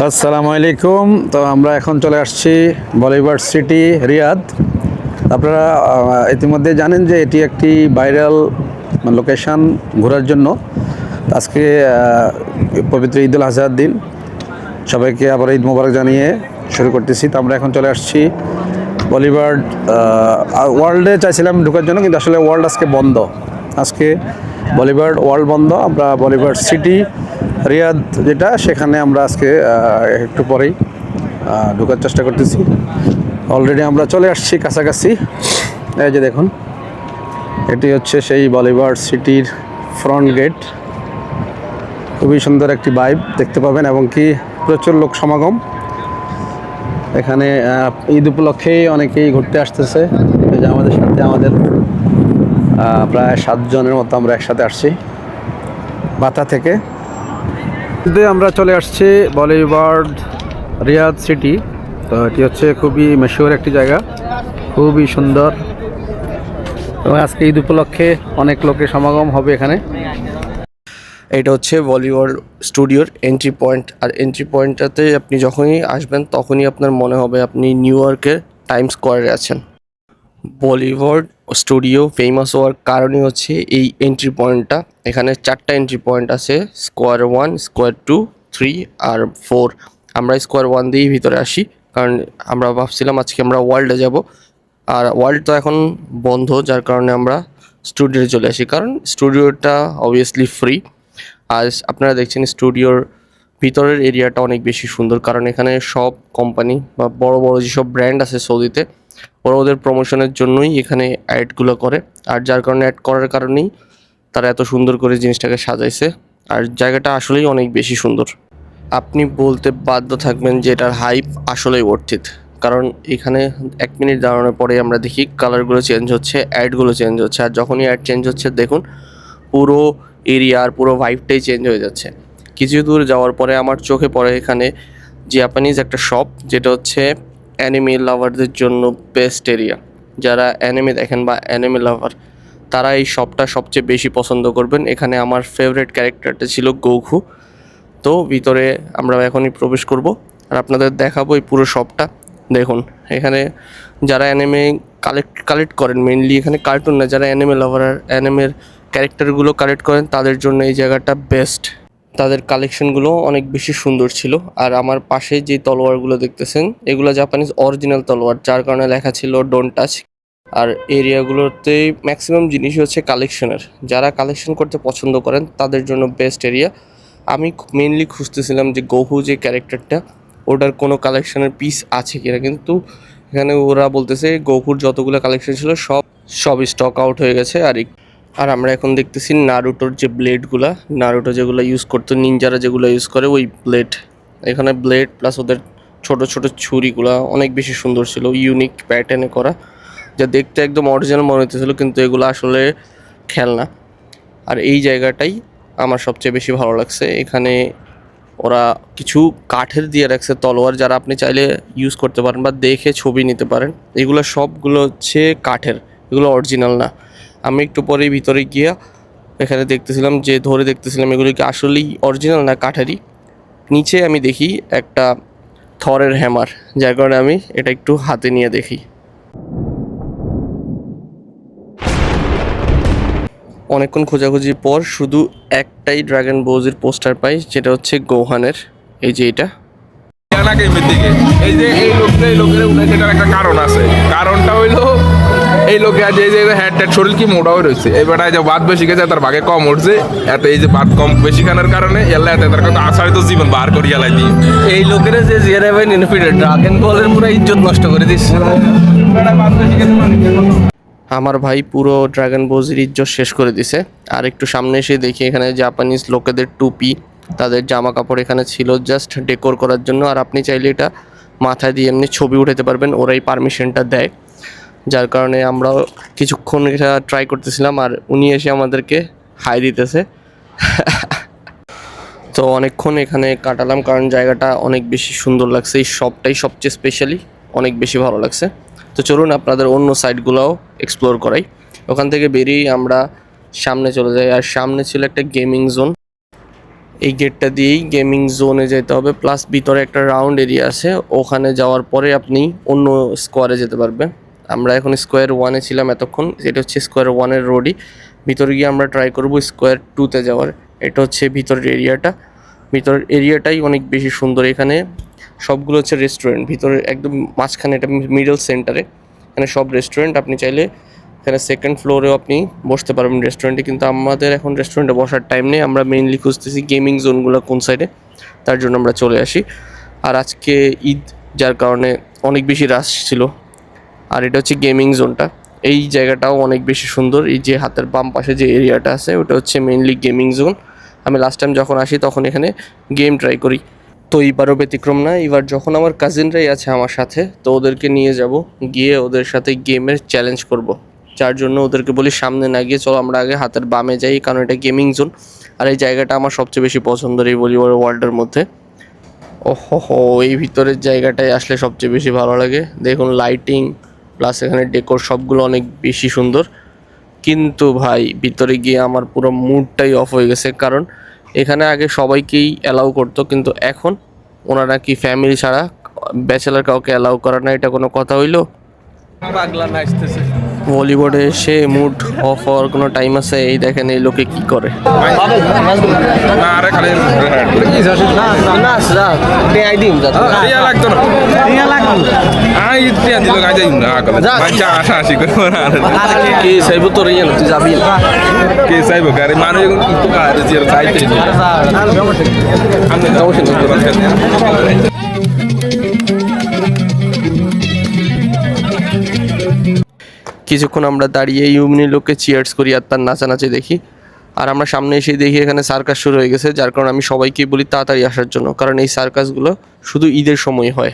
আসসালামু আলাইকুম। তো আমরা এখন চলে আসছি বলিভার সিটি রিয়াদ। আপনারা ইতিমধ্যে জানেন যে এটি একটি ভাইরাল লোকেশন ঘোরার জন্য। আজকে পবিত্র ঈদুল আজহার দিন, সবাইকে আবার ঈদ মোবারক জানিয়ে শুরু করতেছি। তো আমরা এখন চলে আসছি বলিভার ওয়ার্ল্ডে চাইছিলাম ঢোকার জন্য, কিন্তু আসলে ওয়ার্ল্ড আজকে বন্ধ। আজকে বলিভার ওয়ার্ল্ড বন্ধ। আমরা বলিভার সিটি রিয়াদ যেটা, সেখানে আমরা আজকে একটু পরেই ঢোকার চেষ্টা করতেছি। অলরেডি আমরা চলে আসছি কাছাকাছি। এই যে দেখুন, এটি হচ্ছে সেই বলিভার সিটির ফ্রন্ট গেট। খুবই সুন্দর একটি ভাইব দেখতে পাবেন, এবং কি প্রচুর লোক সমাগম এখানে। ঈদ উপলক্ষেই অনেকেই ঘুরতে আসতেছে। এই যে আমাদের সাথে আমাদের প্রায় 7 জনের মতো আমরা একসাথে আসছি বাতা থেকে। আমরা চলে আসছি বলিভার রিয়াদ সিটি। তো এটি হচ্ছে খুবই মশহুর একটি জায়গা, খুবই সুন্দর, এবং আজকে ঈদ উপলক্ষে অনেক লোকের সমাগম হবে এখানে। এটা হচ্ছে বলিউড স্টুডিওর এন্ট্রি পয়েন্ট। আর এন্ট্রি পয়েন্টটাতে আপনি যখনই আসবেন তখনই আপনার মনে হবে আপনি নিউ ইয়র্কের টাইম স্কোয়ারে আছেন। বলিউড স্টুডিও ফেমাস হওয়ার কারণই হচ্ছে এই এন্ট্রি পয়েন্টটা। এখানে 4টা এন্ট্রি পয়েন্ট আছে, স্কোয়ার 1, স্কোয়ার 2, 3 আর 4। আমরা স্কোয়ার 1 দিয়েই ভিতরে আসি, কারণ আমরা ভাবছিলাম আজকে আমরা ওয়ার্ল্ডে যাব, আর ওয়ার্ল্ড তো এখন বন্ধ, যার কারণে আমরা স্টুডিওতে চলে আসি, কারণ স্টুডিওটা অবভিয়াসলি ফ্রি। আর আপনারা দেখছেন স্টুডিওর ভিতরের এরিয়াটা অনেক বেশি সুন্দর, কারণ এখানে সব কোম্পানি বা বড় বড় যেসব ব্র্যান্ড আছে সৌদিতে, ওরা ওদের প্রমোশনের জন্যই এখানে অ্যাডগুলো করে। আর যার কারণে অ্যাড করার কারণেই তারা এত সুন্দর করে জিনিসটাকে সাজাইছে। আর জায়গাটা আসলেই অনেক বেশি সুন্দর। আপনি বলতে বাধ্য থাকবেন যে এটার হাইপ আসলেই ওর্থিত, কারণ এখানে 1 মিনিট দাঁড়ানোর পরে আমরা দেখি কালারগুলো চেঞ্জ হচ্ছে, অ্যাডগুলো চেঞ্জ হচ্ছে। আর যখনই অ্যাড চেঞ্জ হচ্ছে দেখুন পুরো এরিয়ার পুরো ভাইবটাই চেঞ্জ হয়ে যাচ্ছে। কিছু দূর যাওয়ার পরে আমার চোখে পড়ে এখানে জাপানিজ একটা শপ, যেটা হচ্ছে অ্যানিমে লাভারদের জন্য বেস্ট এরিয়া। যারা অ্যানিমে দেখেন বা অ্যানিমে লাভার, তারা এই শপটা সবচেয়ে বেশি পছন্দ করবেন। এখানে আমার ফেভারিট ক্যারেক্টারটা ছিল গোকু। তো ভিতরে আমরা এখনই প্রবেশ করব আর আপনাদের দেখাবো এই পুরো শপটা। দেখুন এখানে যারা অ্যানিমে কালেক্ট করেন, মেনলি এখানে কার্টুন না, যারা অ্যানিমে লাভার আর অ্যানিমের ক্যারেক্টারগুলো কালেক্ট করেন তাদের জন্য এই জায়গাটা বেস্ট। তাদের কালেকশনগুলো অনেক বেশি সুন্দর ছিল। আর আমার পাশে যে তলোয়ারগুলো দেখতেছেন এগুলো জাপানিজ অরিজিনাল তলোয়ার, যার কারণে লেখা ছিল ডোন্ট টাচ। আর এরিয়াগুলোতে ম্যাক্সিমাম জিনিসই হচ্ছে কালেকশনের। যারা কালেকশন করতে পছন্দ করেন তাদের জন্য বেস্ট এরিয়া। আমি মেনলি খুঁজতেছিলাম যে গোহু যে ক্যারেক্টারটা, ওটার কোনো কালেকশনের পিস আছে কিনা, কিন্তু এখানে ওরা বলতেছে গোকুর যতগুলো কালেকশন ছিল সব স্টক আউট হয়ে গেছে। আর আমরা এখন দেখতেছি নারুটোর যে ব্লেডগুলা, নারুটো যেগুলো ইউজ করতো, নিনজারা যেগুলো ইউজ করে ওই ব্লেড। এখানে ব্লেড প্লাস ওদের ছোট ছোট ছুরিগুলা অনেক বেশি সুন্দর ছিল, ইউনিক প্যাটার্নে করা, যা দেখতে একদম অরিজিনাল মনে হতেছিল, কিন্তু এগুলো আসলে খেলনা। আর এই জায়গাটাই আমার সবচেয়ে বেশি ভালো লাগছে। এখানে ওরা কিছু কাঠের দিয়ে রাখছে তলোয়ার, যারা আপনি চাইলে ইউজ করতে পারেন বা দেখে ছবি নিতে পারেন। এগুলো সবগুলো হচ্ছে কাঠের, এগুলো অরিজিনাল না। আমি একটু পরেই ভিতরে গিয়া এখানে দেখতেছিলাম, যে ধরে দেখতেছিলাম এগুলো কি আসলেই অরিজিনাল না কাঠেরই। নিচে আমি দেখি একটা থরের হ্যামার, যার কারণে আমি এটা একটু হাতে নিয়ে দেখি। অনেকক্ষণ খোঁজাখুঁজির পর শুধু একটাই ড্রাগন বোজের পোস্টার পাই, যেটা হচ্ছে গোহানের। এই যে এটা গেমের দিকে এই যে এই লোকের উঠেছে, এটার একটা কারণ আছে। কারণটা হইলো এই লোকে আজ এই যে হ্যাড শরীর কি মোটা হয়ে রয়েছে, এই বেটায় যে ভাত বেশি গেছে তার ভাগে কম উঠছে, এত এই যে ভাত কম বেশি খানোর কারণে এল্লা এত তার কথা আসারে তো জীবন বার করি এলাই দিয়ে এই লোকেরা যে জিয়ারা ভাই ইনফিডেন্ট ড্রাগন বলের পুরো ইজ্জত নষ্ট করে দিস। আমার ভাই পুরো ড্রাগন বোজের ইজ্জত শেষ করে দিছে। আর একটু সামনে এসে দেখি এখানে জাপানিজ লোকেদের টুপি, তাদের জামা কাপড় এখানে ছিল জাস্ট ডেকোর করার জন্য। আর আপনি চাইলে এটা মাথায় দিয়ে এমনি ছবি উঠাতে পারবেন, ওরাই পারমিশনটা দেয়। যার কারণে আমরা কিছুক্ষণ এটা ট্রাই করতেছিলাম, আর উনি এসে আমাদেরকে হাই দিতেছে। তো অনেকক্ষণ এখানে কাটালাম, কারণ জায়গাটা অনেক বেশি সুন্দর লাগছে। এই শপটাই সবচেয়ে স্পেশালি অনেক বেশি ভালো লাগছে। তো চলুন আপনাদের অন্য সাইটগুলোও এক্সপ্লোর করাই। ওখান থেকে বেরিয়ে আমরা সামনে চলে যাই, আর সামনে ছিল একটা গেমিং জোন, এই গেটটা দিয়েই গেমিং জোনে যেতে হবে, প্লাস ভিতরে একটা রাউন্ড এরিয়া আছে, ওখানে যাওয়ার পরে আপনি অন্য স্কোয়ারে যেতে পারবেন। আমরা এখন স্কোয়ার 1-এ ছিলাম এতক্ষণ, এটা হচ্ছে স্কোয়ার 1-এর রোডই। ভিতরে গিয়ে আমরা ট্রাই করব স্কোয়ার 2-তে যাওয়ার। এটা হচ্ছে ভিতরের এরিয়াটা, ভিতরের এরিয়াটাই অনেক বেশি সুন্দর। এখানে সবগুলো হচ্ছে রেস্টুরেন্ট, ভিতরে একদম মাঝখানে, এটা মিডল সেন্টারে, এখানে সব রেস্টুরেন্ট। আপনি চাইলে এখানে সেকেন্ড ফ্লোরেও আপনি বসতে পারবেন রেস্টুরেন্টে, কিন্তু আমাদের এখন রেস্টুরেন্টে বসার টাইম নেই। আমরা মেইনলি খুঁজতেছি গেমিং জোনগুলো কোন সাইডে, তার জন্য আমরা চলে আসি। আর আজকে ঈদ, যার কারণে অনেক বেশি রাশ ছিল। আর এটা হচ্ছে গেমিং জোনটা, এই জায়গাটাও অনেক বেশি সুন্দর। এই যে হাতের বাম পাশে যে এরিয়াটা আছে ওটা হচ্ছে মেইনলি গেমিং জোন। আমি লাস্ট টাইম যখন আসি তখন এখানে গেম ট্রাই করি, তো এবারও ব্যতিক্রম না। এবার যখন আমার কাজিনরাই আছে আমার সাথে, তো ওদেরকে নিয়ে যাব, গিয়ে ওদের সাথে গেমের চ্যালেঞ্জ করব। যার জন্য ওদেরকে বলি সামনে না গিয়ে চলো আমরা আগে হাতের বামে যাই, কারণ এটা গেমিং জোন। আর এই জায়গাটা আমার সবচেয়ে বেশি পছন্দের এই ভলিবল ওয়ার্ল্ডের মধ্যে। ওহো, এই ভিতরের জায়গাটাই আসলে সবচেয়ে বেশি ভালো লাগে। দেখুন লাইটিং প্লাস এখানে ডেকোর সবগুলো অনেক বেশি সুন্দর। কিন্তু ভাই ভিতরে গিয়ে আমার পুরো মুডটাই অফ হয়ে গেছে, কারণ এখানে আগে সবাইকেই অ্যালাউ করতো, কিন্তু এখন ওনারা কি ফ্যামিলি ছাড়া ব্যাচেলার কাউকে অ্যালাউ করে না। এটা কোনো কথা হইলো? ভলিবলে এসে মুড অফ হওয়ার কোনো টাইম আছে? এই দেখেন এই লোকে কি করে। না আরে খালি রিয়া লাগতো না, আই রিয়া দিল কাজে না আগলে বাচ্চা আশা আশি করে কি চাইবো তোর ইয়ে তুই যাবি না? কে চাইবো গাড়ি মানুষ কিন্তু কাজ যে চাইতে আমি যাবো সেটা কিছুক্ষণ আমরা দাঁড়িয়ে ইউমিনি লোককে চিয়ার্স করি আর তার নাচানাচি দেখি। আর আমরা সামনে এসে দেখি এখানে সার্কাস শুরু হয়ে গেছে, যার কারণে আমি সবাইকে বলি তাড়াতাড়ি আসার জন্য, কারণ এই সার্কাসগুলো শুধু ঈদের সময় হয়।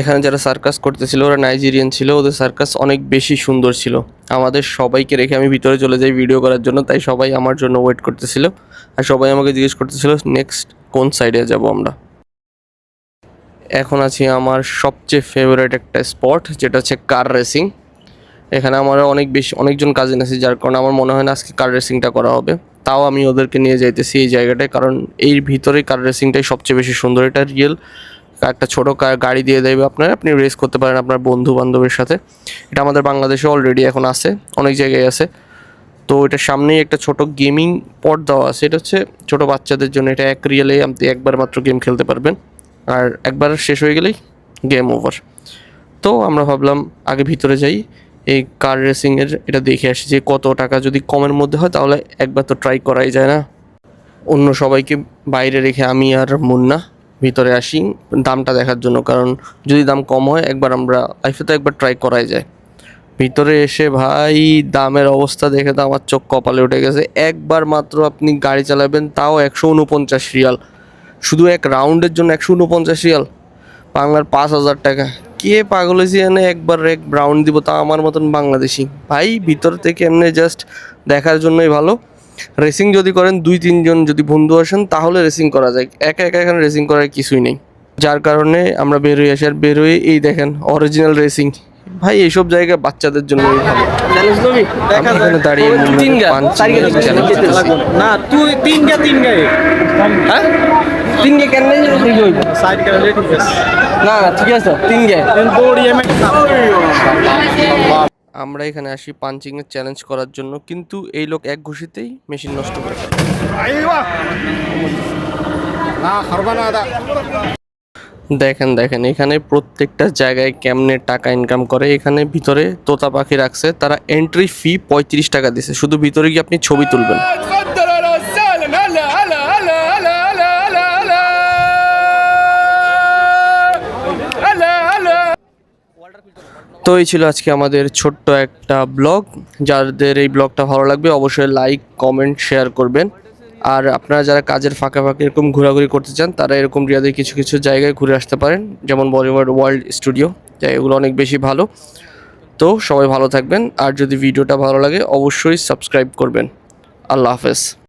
এখানে যারা সার্কাস করতেছিল ওরা নাইজেরিয়ান ছিল, ওদের সার্কাস অনেক বেশি সুন্দর ছিল। আমাদের সবাইকে রেখে আমি ভিতরে চলে যাই ভিডিও করার জন্য, তাই সবাই আমার জন্য ওয়েট করতেছিল। আর সবাই আমাকে জিজ্ঞেস করতেছিল নেক্সট কোন সাইডে যাব আমরা। এখন আছি আমার সবচেয়ে ফেভারিট একটা স্পট, যেটা হচ্ছে কার রেসিং। এখানে আমার অনেকজন কাজিন আছে, যার কারণে আমার মনে হয় না আজকে কার রেসিংটা করা হবে। তাও আমি ওদেরকে নিয়ে যাইতেছি এই জায়গাটায়, কারণ এই ভিতরে কার রেসিংটাই সবচেয়ে বেশি সুন্দর। এটা রিয়েল একটা ছোটো গাড়ি দিয়ে দেবে আপনার, আপনি রেস করতে পারেন আপনার বন্ধু বান্ধবের সাথে। এটা আমাদের বাংলাদেশে অলরেডি এখন আছে, অনেক জায়গায় আছে। তো এটার সামনেই একটা ছোট গেমিং পড দেওয়া আছে, এটা হচ্ছে ছোটো বাচ্চাদের জন্য। এটা এক রিয়েলে আপনি একবার মাত্র গেম খেলতে পারবেন, আর একবার শেষ হয়ে গেলেই গেম ওভার। তো আমরা ভাবলাম আগে ভিতরে যাই, এই কার রেসিংয়ের এটা দেখে আসি যে কত টাকা, যদি কমের মধ্যে হয় তাহলে একবার তো ট্রাই করাই যায় না। অন্য সবাইকে বাইরে রেখে আমি আর মুন্না ভিতরে আসি দামটা দেখার জন্য, কারণ যদি দাম কম হয় একবার আমরা লাইফে তো একবার ট্রাই করাই যায়। ভিতরে এসে ভাই দামের অবস্থা দেখে তো আমার চোখ কপালে উঠে গেছে। একবার মাত্র আপনি গাড়ি চালাবেন, তাও 149 রিয়াল। শুধু এক রাউন্ডের জন্য 149 রিয়াল, বাংলার 5,000 টাকা। কে পাগল হয়েছে এনে একবার এক রাউন্ড দিব, তা আমার মতন বাংলাদেশি ভাই। ভিতর থেকে এমনি জাস্ট দেখার জন্যই ভালো। রেসিং যদি করেন 2-3 জন যদি বন্ধু আসেন তাহলে রেসিং করা যায়, একা একা এখানে রেসিং করার কিছুই নেই। যার কারণে আমরা বেরোই আসি, আর বেরোয় এই দেখেন অরিজিনাল রেসিং। ভাই এইসব জায়গা বাচ্চাদের জন্যই ভালো। আমি এখানে দাঁড়িয়ে না তুই তিন গায়ে হ্যাঁ 3 গে কেন সাইড গেলে ঠিক আছে না ঠিক আছে 3 গে দৌড়িয়ে আমরা এখানে আসি পাঞ্চিংয়ের চ্যালেঞ্জ করার জন্য, কিন্তু এই লোক এক ঘুষিতেই মেশিন নষ্ট করে ফেলে। দেখেন দেখেন এখানে প্রত্যেকটা জায়গায় কেমনে টাকা ইনকাম করে। এখানে ভিতরে তোতা পাখি রাখছে, তারা এন্ট্রি ফি 35 টাকা দিছে, শুধু ভিতরে গিয়ে আপনি ছবি তুলবেন। তো এই ছিল আজকে আমাদের ছোট্ট একটা ব্লগ। যাদের এই ব্লগটা ভালো লাগবে অবশ্যই লাইক কমেন্ট শেয়ার করবেন। আর আপনারা যারা কাজের ফাঁকে ফাঁকে এরকম ঘোরাঘুরি করতে চান, তারা এরকম রিয়াদের কিছু কিছু জায়গায় ঘুরে আসতে পারেন, যেমন বলিউড ওয়ার্ল্ড স্টুডিও। তাই এগুলো অনেক বেশি ভালো। তো সবাই ভালো থাকবেন, আর যদি ভিডিওটা ভালো লাগে অবশ্যই সাবস্ক্রাইব করবেন। আল্লাহ হাফেজ।